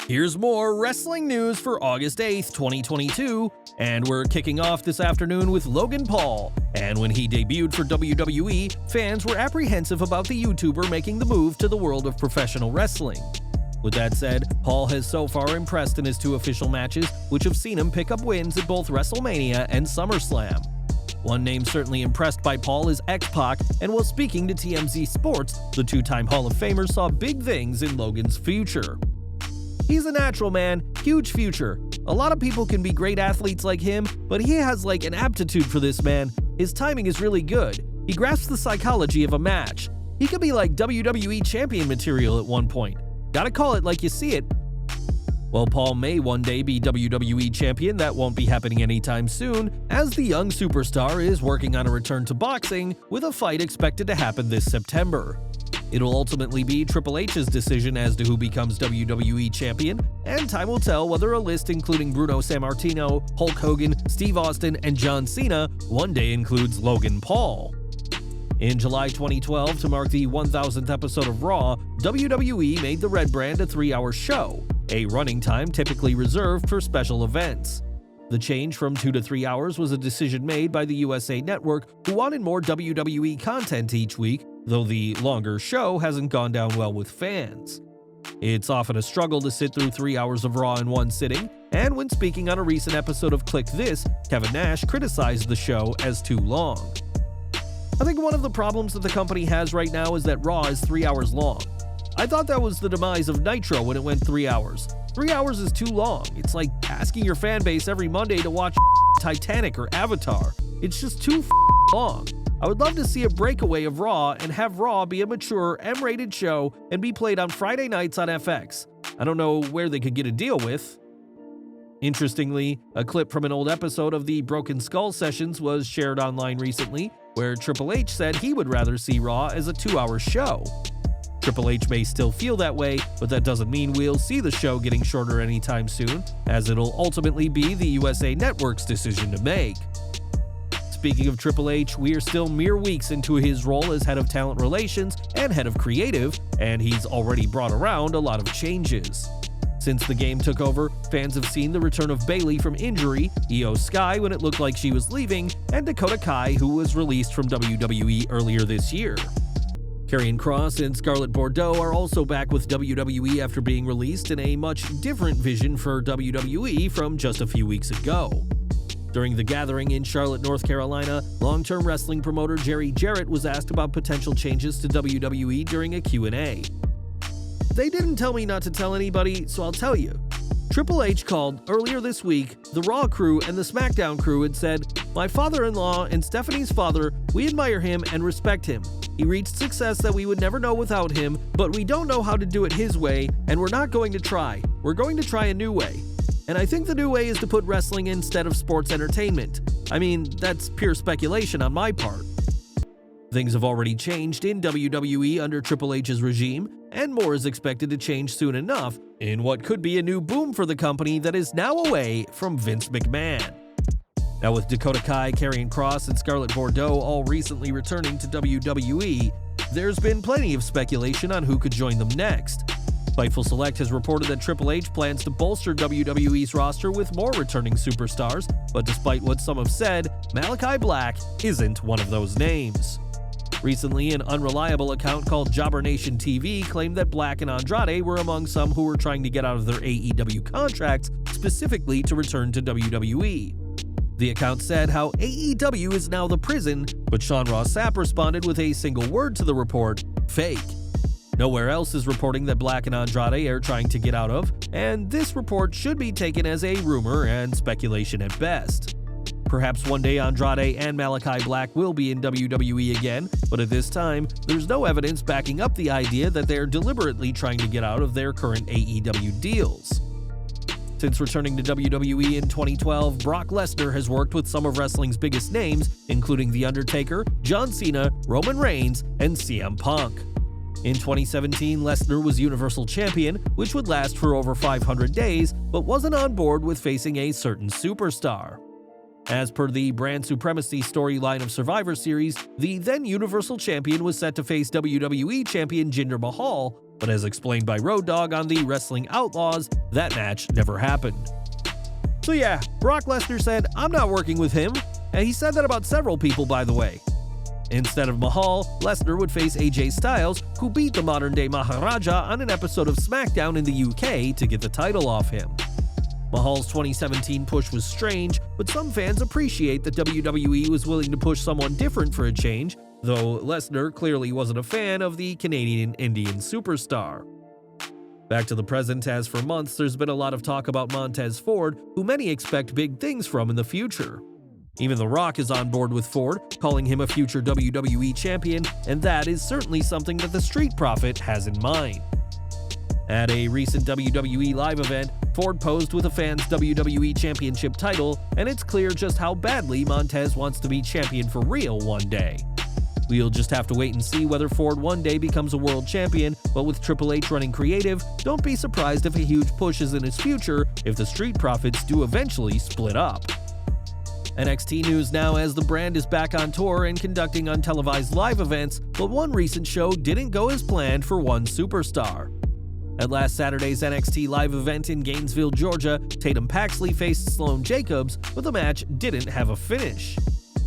Here's more wrestling news for August 8th, 2022, and we're kicking off this afternoon with Logan Paul. And when he debuted for WWE, fans were apprehensive about the YouTuber making the move to the world of professional wrestling. With that said, Paul has so far impressed in his 2 official matches, which have seen him pick up wins at both WrestleMania and SummerSlam. One name certainly impressed by Paul is X-Pac, and while speaking to TMZ Sports, the 2-time Hall of Famer saw big things in Logan's future. He's a natural man, huge future. A lot of people can be great athletes like him, but he has like an aptitude for this, man. His timing is really good. He grasps the psychology of a match. He could be like WWE champion material at one point. Gotta call it like you see it. While Paul may one day be WWE champion, that won't be happening anytime soon, as the young superstar is working on a return to boxing, with a fight expected to happen this September. It'll ultimately be Triple H's decision as to who becomes WWE champion, and time will tell whether a list including Bruno Sammartino, Hulk Hogan, Steve Austin, and John Cena one day includes Logan Paul. In July 2012, to mark the 1000th episode of Raw, WWE made the Red Brand a 3-hour show, a running time typically reserved for special events. The change from 2 to 3 hours was a decision made by the USA Network, who wanted more WWE content each week, though the longer show hasn't gone down well with fans. It's often a struggle to sit through 3 hours of Raw in one sitting, and when speaking on a recent episode of Click This, Kevin Nash criticized the show as too long. I think one of the problems that the company has right now is that Raw is 3 hours long. I thought that was the demise of Nitro when it went 3 hours. 3 hours is too long. It's like asking your fan base every Monday to watch Titanic or Avatar. It's just too long. I would love to see a breakaway of Raw and have Raw be a mature, M-rated show and be played on Friday nights on FX. I don't know where they could get a deal with. Interestingly, a clip from an old episode of the Broken Skull Sessions was shared online recently, where Triple H said he would rather see Raw as a 2-hour show. Triple H may still feel that way, but that doesn't mean we'll see the show getting shorter anytime soon, as it'll ultimately be the USA Network's decision to make. Speaking of Triple H, we are still mere weeks into his role as head of talent relations and head of creative, and he's already brought around a lot of changes. Since the game took over, fans have seen the return of Bayley from injury, Io Sky when it looked like she was leaving, and Dakota Kai, who was released from WWE earlier this year. Karrion Kross and Scarlett Bordeaux are also back with WWE after being released in a much different vision for WWE from just a few weeks ago. During the gathering in Charlotte, North Carolina, long-term wrestling promoter Jerry Jarrett was asked about potential changes to WWE during a Q&A. They didn't tell me not to tell anybody, so I'll tell you. Triple H called earlier this week the Raw crew and the SmackDown crew and said, "My father-in-law and Stephanie's father, we admire him and respect him. He reached success that we would never know without him, but we don't know how to do it his way, and we're not going to try. We're going to try a new way. And I think the new way is to put wrestling instead of sports entertainment. I mean, that's pure speculation on my part." Things have already changed in WWE under Triple H's regime, and more is expected to change soon enough in what could be a new boom for the company that is now away from Vince McMahon. Now, with Dakota Kai, Karrion Kross, and Scarlett Bordeaux all recently returning to WWE, there's been plenty of speculation on who could join them next. Fightful Select has reported that Triple H plans to bolster WWE's roster with more returning superstars, but despite what some have said, Malakai Black isn't one of those names. Recently, an unreliable account called Jobber Nation TV claimed that Black and Andrade were among some who were trying to get out of their AEW contracts specifically to return to WWE. The account said how AEW is now the prison, but Sean Ross Sapp responded with a single word to the report: fake. Nowhere else is reporting that Black and Andrade are trying to get out of, and this report should be taken as a rumor and speculation at best. Perhaps one day Andrade and Malakai Black will be in WWE again, but at this time, there's no evidence backing up the idea that they're deliberately trying to get out of their current AEW deals. Since returning to WWE in 2012, Brock Lesnar has worked with some of wrestling's biggest names, including The Undertaker, John Cena, Roman Reigns, and CM Punk. In 2017, Lesnar was Universal Champion, which would last for over 500 days, but wasn't on board with facing a certain superstar. As per the brand supremacy storyline of Survivor Series, the then Universal Champion was set to face WWE Champion Jinder Mahal, but as explained by Road Dogg on the Wrestling Outlaws, that match never happened. So yeah, Brock Lesnar said, "I'm not working with him," and he said that about several people, by the way. Instead of Mahal, Lesnar would face AJ Styles, who beat the modern-day Maharaja on an episode of SmackDown in the UK to get the title off him. Mahal's 2017 push was strange, but some fans appreciate that WWE was willing to push someone different for a change, though Lesnar clearly wasn't a fan of the Canadian Indian superstar. Back to the present, as for months, there's been a lot of talk about Montez Ford, who many expect big things from in the future. Even The Rock is on board with Ford, calling him a future WWE champion, and that is certainly something that the Street Profit has in mind. At a recent WWE live event, Ford posed with a fan's WWE Championship title, and it's clear just how badly Montez wants to be champion for real one day. We'll just have to wait and see whether Ford one day becomes a world champion, but with Triple H running creative, don't be surprised if a huge push is in his future if the Street Profits do eventually split up. NXT news now, as the brand is back on tour and conducting untelevised live events, but one recent show didn't go as planned for one superstar. At last Saturday's NXT live event in Gainesville, Georgia, Tatum Paxley faced Sloane Jacobs, but the match didn't have a finish.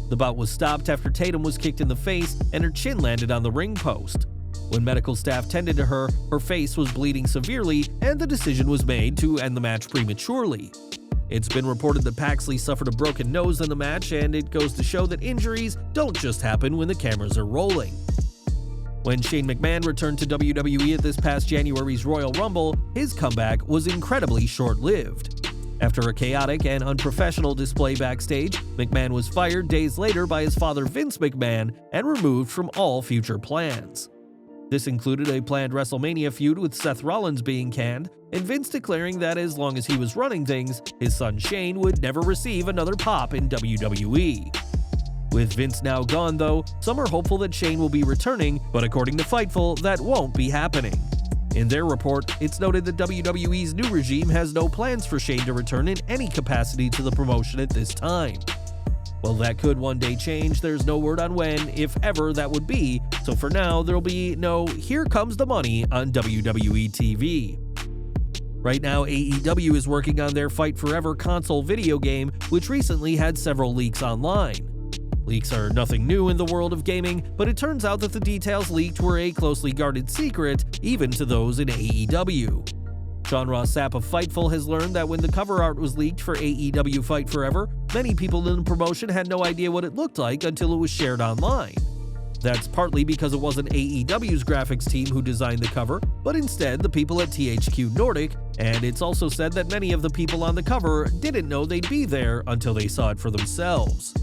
The bout was stopped after Tatum was kicked in the face and her chin landed on the ring post. When medical staff tended to her, her face was bleeding severely, and the decision was made to end the match prematurely. It's been reported that Paxley suffered a broken nose in the match, and it goes to show that injuries don't just happen when the cameras are rolling. When Shane McMahon returned to WWE at this past January's Royal Rumble, his comeback was incredibly short-lived. After a chaotic and unprofessional display backstage, McMahon was fired days later by his father Vince McMahon and removed from all future plans. This included a planned WrestleMania feud with Seth Rollins being canned, and Vince declaring that as long as he was running things, his son Shane would never receive another pop in WWE. With Vince now gone though, some are hopeful that Shane will be returning, but according to Fightful, that won't be happening. In their report, it's noted that WWE's new regime has no plans for Shane to return in any capacity to the promotion at this time. While that could one day change, there's no word on when, if ever, that would be, so for now, there'll be no "here comes the money" on WWE TV. Right now, AEW is working on their Fight Forever console video game, which recently had several leaks online. Leaks are nothing new in the world of gaming, but it turns out that the details leaked were a closely guarded secret, even to those in AEW. Sean Ross Sapp of Fightful has learned that when the cover art was leaked for AEW Fight Forever, many people in the promotion had no idea what it looked like until it was shared online. That's partly because it wasn't AEW's graphics team who designed the cover, but instead the people at THQ Nordic, and it's also said that many of the people on the cover didn't know they'd be there until they saw it for themselves.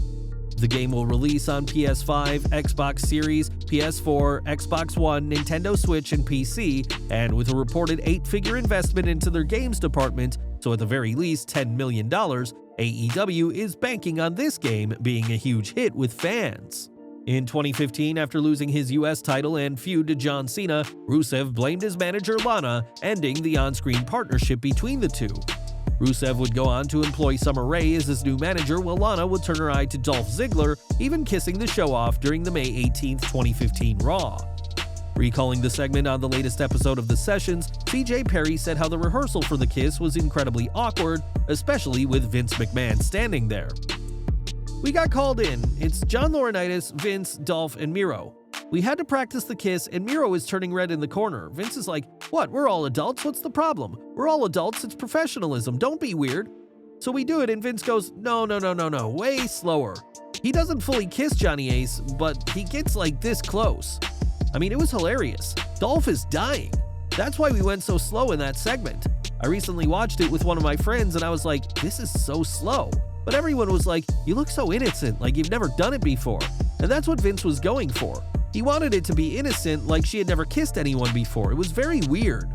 The game will release on PS5, Xbox Series, PS4, Xbox One, Nintendo Switch, and PC, and with a reported 8-figure investment into their games department, so at the very least $10 million, AEW is banking on this game being a huge hit with fans. In 2015, after losing his US title and feud to John Cena, Rusev blamed his manager Lana, ending the on-screen partnership between the two. Rusev would go on to employ Summer Rae as his new manager, while Lana would turn her eye to Dolph Ziggler, even kissing the show off during the May 18, 2015 Raw. Recalling the segment on the latest episode of The Sessions, CJ Perry said how the rehearsal for the kiss was incredibly awkward, especially with Vince McMahon standing there. "We got called in. It's John Laurinaitis, Vince, Dolph, and Miro. We had to practice the kiss, and Miro is turning red in the corner. Vince is like, 'What, we're all adults? What's the problem? We're all adults, it's professionalism, don't be weird.' So we do it, and Vince goes, 'No, way slower.' He doesn't fully kiss Johnny Ace, but he gets like this close. I mean, it was hilarious. Dolph is dying. That's why we went so slow in that segment. I recently watched it with one of my friends, and I was like, this is so slow. But everyone was like, you look so innocent, like you've never done it before.' And that's what Vince was going for. He wanted it to be innocent, like she had never kissed anyone before. It was very weird."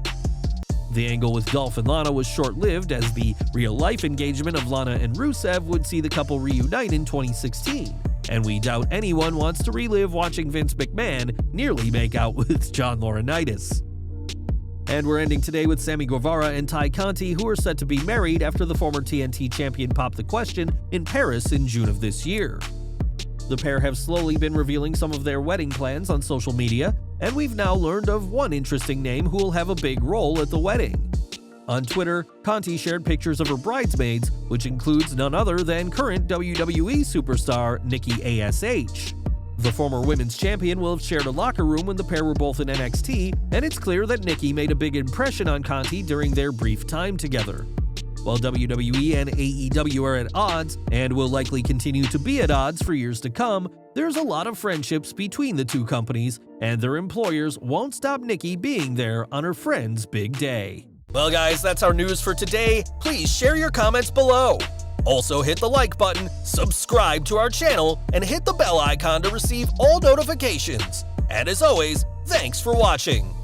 The angle with Dolph and Lana was short-lived, as the real-life engagement of Lana and Rusev would see the couple reunite in 2016, and we doubt anyone wants to relive watching Vince McMahon nearly make out with John Laurinaitis. And we're ending today with Sammy Guevara and Ty Conti, who are set to be married after the former TNT champion popped the question in Paris in June of this year. The pair have slowly been revealing some of their wedding plans on social media, and we've now learned of one interesting name who will have a big role at the wedding. On Twitter, Conti shared pictures of her bridesmaids, which includes none other than current WWE superstar Nikki ASH. The former women's champion will have shared a locker room when the pair were both in NXT, and it's clear that Nikki made a big impression on Conti during their brief time together. While WWE and AEW are at odds, and will likely continue to be at odds for years to come, there's a lot of friendships between the two companies, and their employers won't stop Nikki being there on her friend's big day. Well guys, that's our news for today. Please share your comments below. Also hit the like button, subscribe to our channel, and hit the bell icon to receive all notifications. And as always, thanks for watching.